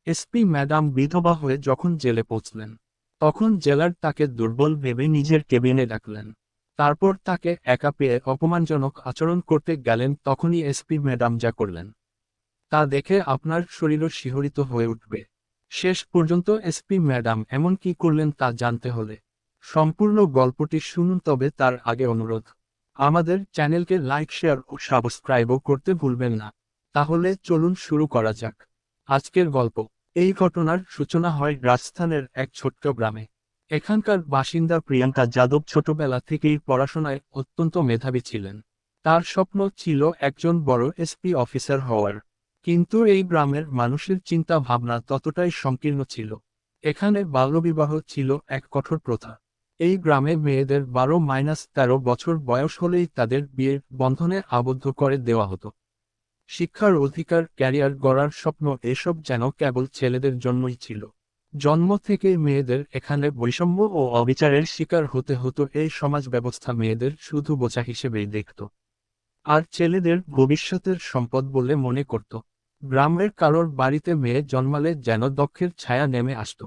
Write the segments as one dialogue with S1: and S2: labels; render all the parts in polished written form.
S1: SP madam বিধবা হয়ে যখন জেলে পৌঁছলেন, তখন জেলার তাকে দুর্বল ভেবে নিজের কেবিনে ডাকলেন। তারপর তাকে একা পেয়ে অপমানজনক আচরণ করতে গেলেন। তখনই এসপি ম্যাডাম যা করলেন তা দেখে আপনার শরীরও শিহরিত হয়ে উঠবে। শেষ পর্যন্ত এসপি ম্যাডাম এমন কি করলেন তা জানতে হলে সম্পূর্ণ গল্পটি শুনুন। তবে তার আগে অনুরোধ, আমাদের চ্যানেলকে লাইক, শেয়ার ও সাবস্ক্রাইবও করতে ভুলবেন না। তাহলে চলুন শুরু করা যাক আজকের গল্প। এই ঘটনার সূচনা হয় রাজস্থানের এক ছোট্ট গ্রামে। এখানকার বাসিন্দা প্রিয়াঙ্কা যাদব ছোটবেলা থেকেই পড়াশোনায় অত্যন্ত মেধাবী ছিলেন। তার স্বপ্ন ছিল একজন বড় এসপি অফিসার হওয়ার। কিন্তু এই গ্রামের মানুষের চিন্তা ভাবনা ততটাই সংকীর্ণ ছিল। এখানে বাল্যবিবাহ ছিল এক কঠোর প্রথা। এই গ্রামে মেয়েদের 12-13 বছর বয়স হলেই তাদের বিয়ের বন্ধনে আবদ্ধ করে দেওয়া হতো। শিক্ষার অধিকার, ক্যারিয়ার গড়ার স্বপ্ন, এসব যেন কেবল ছেলেদের জন্যই ছিল। জন্ম থেকে মেয়েদের এখানে বৈষম্য ও অবিচারের শিকার হতে হতো। এই সমাজ ব্যবস্থা মেয়েদের শুধু বোঝা হিসেবেই দেখত, আর ছেলেদের ভবিষ্যতের সম্পদ বলে মনে করত। গ্রামের কারোর বাড়িতে মেয়ে জন্মালে যেন দক্ষের ছায়া নেমে আসত।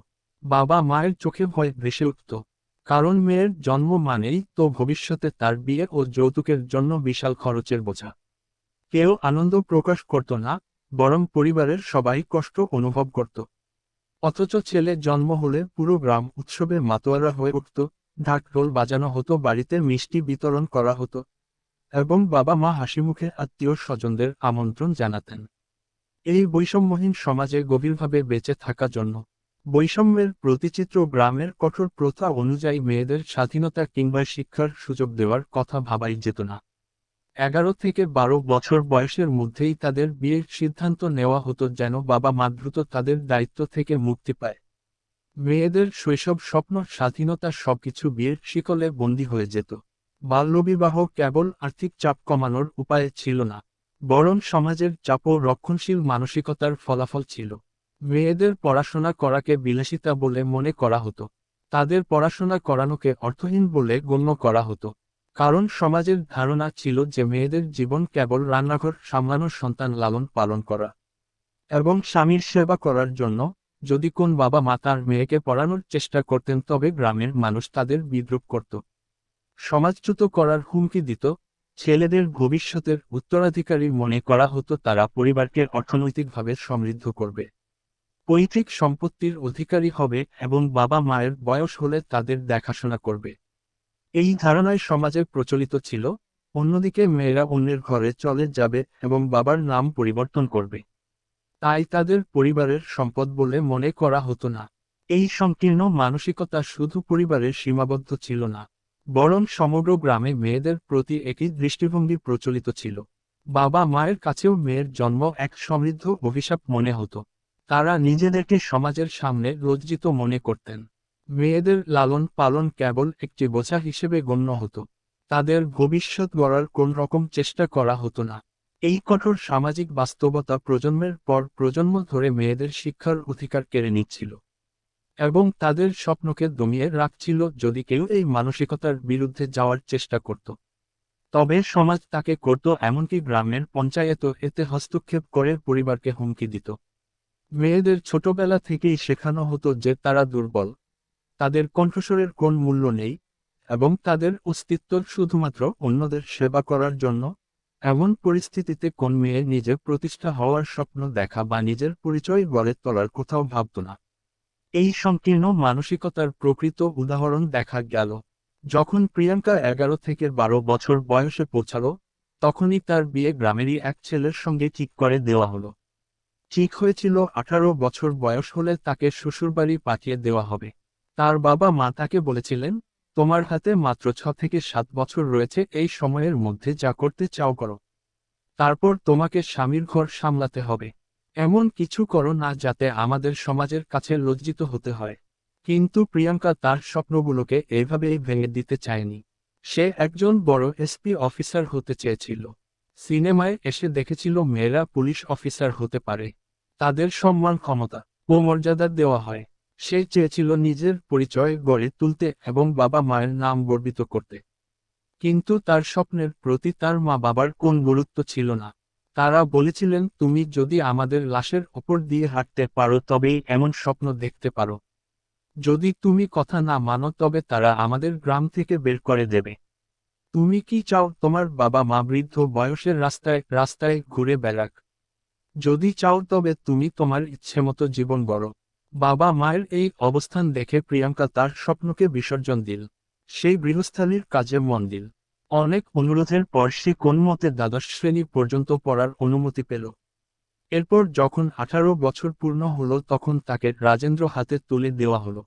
S1: বাবা মায়ের চোখে ভয় ভেসে উঠত, কারণ মেয়ের জন্ম মানেই তো ভবিষ্যতে তার বিয়ে ও যৌতুকের জন্য বিশাল খরচের বোঝা। কেউ আনন্দ প্রকাশ করত না, বরং পরিবারের সবাই কষ্ট অনুভব করত। অথচ ছেলে জন্ম হলে পুরো গ্রাম উৎসবে মাতোয়ারা হয়ে উঠত। ঢাক ঢোল বাজানো হতো, বাড়িতে মিষ্টি বিতরণ করা হতো, এবং বাবা মা হাসিমুখে আত্মীয় স্বজনদের আমন্ত্রণ জানাতেন। এই বৈষম্যহীন সমাজে গভীরভাবে বেঁচে থাকার জন্য বৈষম্যের প্রতিচিত্র গ্রামের কঠোর প্রথা অনুযায়ী মেয়েদের স্বাধীনতা কিংবা শিক্ষার সুযোগ দেওয়ার কথা ভাবাই যেত না। 11 থেকে 12 বছর বয়সের মধ্যেই তাদের বিয়ের সিদ্ধান্ত নেওয়া হতো, যেন বাবা মা দ্রুত তাদের দায়িত্ব থেকে মুক্তি পায়। মেয়েদের শৈশব, স্বপ্ন, স্বাধীনতা সবকিছু বিয়ের শিকলে বন্দী হয়ে যেত। বাল্যবিবাহ কেবল আর্থিক চাপ কমানোর উপায় ছিল না, বরং সমাজের চাপ ও রক্ষণশীল মানসিকতার ফলাফল ছিল। মেয়েদের পড়াশোনা করাকে বিলাসিতা বলে মনে করা হতো। তাদের পড়াশোনা করানোকে অর্থহীন বলে গণ্য করা হতো, কারণ সমাজের ধারণা ছিল যে মেয়েদের জীবন কেবল রান্নাঘর সামলানো, সন্তান লালন পালন করা এবং স্বামীর সেবা করার জন্য। যদি কোন বাবা মা তার মেয়েকে পড়ানোর চেষ্টা করতেন, তবে গ্রামের মানুষ তাদের বিদ্রূপ করত, সমাজচ্যুত করার হুমকি দিত। ছেলেদের ভবিষ্যতের উত্তরাধিকারী মনে করা হতো, তারা পরিবারকে অর্থনৈতিকভাবে সমৃদ্ধ করবে, পৈতৃক সম্পত্তির অধিকারী হবে এবং বাবা মায়ের বয়স হলে তাদের দেখাশোনা করবে। এই ধারণায় সমাজে প্রচলিত ছিল। অন্যদিকে মেয়েরা অন্যের ঘরে চলে যাবে এবং বাবার নাম পরিবর্তন করবে, তাই তাদের পরিবারের সম্পদ বলে মনে করা হতো না। এই সংকীর্ণ মানসিকতা শুধু পরিবারের সীমাবদ্ধ ছিল না, বরং সমগ্র গ্রামে মেয়েদের প্রতি একই দৃষ্টিভঙ্গি প্রচলিত ছিল। বাবা মায়ের কাছেও মেয়ের জন্ম এক সমৃদ্ধ অভিশাপ মনে হতো। তারা নিজেদেরকে সমাজের সামনে লজ্জিত মনে করতেন। মেয়েদের লালন পালন কেবল একটি বোঝা হিসেবে গণ্য হতো, তাদের ভবিষ্যৎ গড়ার কোন রকম চেষ্টা করা হতো না। এই কঠোর সামাজিক বাস্তবতা প্রজন্মের পর প্রজন্ম ধরে মেয়েদের শিক্ষার অধিকার কেড়ে নিচ্ছিল এবং তাদের স্বপ্নকে দমিয়ে রাখছিল। যদি কেউ এই মানসিকতার বিরুদ্ধে যাওয়ার চেষ্টা করত, তবে সমাজ তাকে করত, এমনকি গ্রামের পঞ্চায়েতও এতে হস্তক্ষেপ করে পরিবারকে হুমকি দিত। মেয়েদের ছোটবেলা থেকেই শেখানো হতো যে তারা দুর্বল, তাদের কণ্ঠস্বরের কোন মূল্য নেই, এবং তাদের অস্তিত্ব শুধুমাত্র অন্যদের সেবা করার জন্য। এমন পরিস্থিতিতে কোন মেয়ে নিজে প্রতিষ্ঠা হওয়ার স্বপ্ন দেখা বা নিজের পরিচয় গড়ে তোলার কোথাও ভাবত না। এই সংকীর্ণ মানসিকতার প্রকৃত উদাহরণ দেখা গেল যখন প্রিয়াঙ্কা 11 থেকে 12 বছর বয়সে পৌঁছালো। তখনই তার বিয়ে গ্রামেরই এক ছেলের সঙ্গে ঠিক করে দেওয়া হলো। ঠিক হয়েছিল 18 বছর বয়স হলে তাকে শ্বশুরবাড়ি পাঠিয়ে দেওয়া হবে। তার বাবা মা তাকে বলেছিলেন, তোমার হাতে মাত্র 6 থেকে 7 বছর রয়েছে, এই সময়ের মধ্যে যা করতে চাও করো। তারপর তোমাকে স্বামীর ঘর সামলাতে হবে। এমন কিছু করো না যাতে আমাদের সমাজের কাছে লজ্জিত হতে হয়। কিন্তু প্রিয়াঙ্কা তার স্বপ্নগুলোকে এভাবেই ভেঙে দিতে চায়নি। সে একজন বড় এসপি অফিসার হতে চেয়েছিল। সিনেমায় এসে দেখেছিল মেয়েরা পুলিশ অফিসার হতে পারে, তাদের সম্মান, ক্ষমতা ও মর্যাদা দেওয়া হয়। সে চেয়েছিল নিজের পরিচয় গড়ে তুলতে এবং বাবা মায়ের নাম গর্বিত করতে। কিন্তু তার স্বপ্নের প্রতি তার মা বাবার কোন গুরুত্ব ছিল না। তারা বলেছিলেন তুমি যদি আমাদের লাশের ওপর দিয়ে হাঁটতে পারো তবেই এমন স্বপ্ন দেখতে পারো। যদি তুমি কথা না মানো তবে তারা আমাদের গ্রাম থেকে বের করে দেবে। তুমি কি চাও তোমার বাবা মা বৃদ্ধ বয়সের রাস্তায় রাস্তায় ঘুরে বেড়াক? যদি চাও তবে তুমি তোমার ইচ্ছেমতো জীবন গড়ো। বাবা মায়ের এই অবস্থান দেখে প্রিয়াঙ্কা তার স্বপ্নকে বিসর্জন দিল। সেই গৃহস্থালীর কাজে মন দিল। অনেক অনুরোধের পর সে কোনমতে দ্বাদশ শ্রেণী পর্যন্ত পড়ার অনুমতি পেল। এরপর যখন 18 বছর পূর্ণ হলো তখন তাকে রাজেন্দ্র হাতে তুলে দেওয়া হলো।